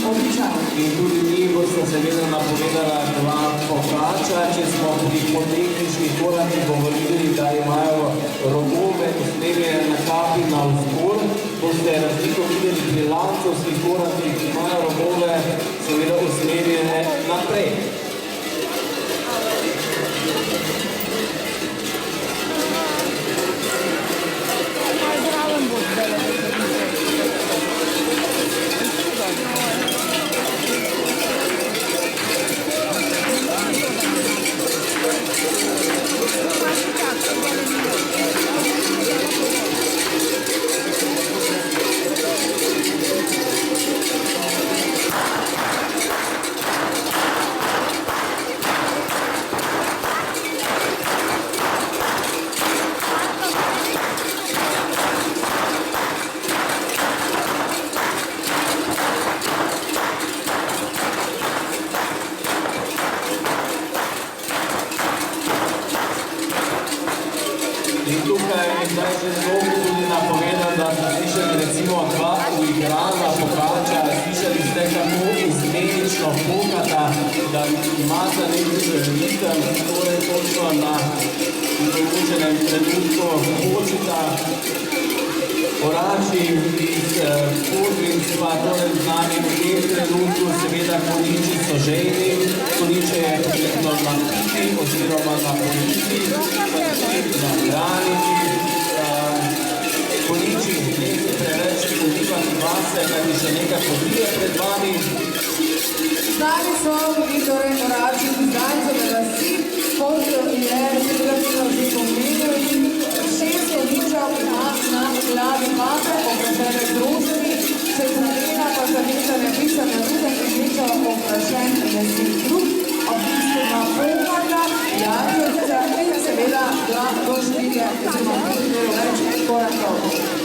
In tudi mi boste seveda napovedala dva pokača, če smo pri potehničnih korakih govorili, da imajo robove usmerjene na kapi na vzgor, boste razliko videli pri lancovskih korakih, ki imajo robove seveda usmerjene naprej. In tukaj je zdaj že zelo tudi napovedal, da smo slišali recimo dva uigrana pokača, slišali ste kako izmenično pokata, da imate nekaj ritem, torej točno na določenem trenutku počita. Orači iz Podvinc pa torej znani v tem trenutku, seveda koniči so žejni, koniče je potrebno napiti oziroma napoliti, na hraniti. Koniči ne se preveč podivati vase, da bi še nekaj podije pred vami. Znani so bili torej orači iz Zajcove vasi, Podvijo in Ler, seveda smo že pomenili, 6 koničev ima na glavi pape, okrašene z rožami, četrnina pa zavezane pisane ruke, koničev okrašen lesnih drug, obiskena pokata, jadrca in seveda dva do 4 oziroma več korakov.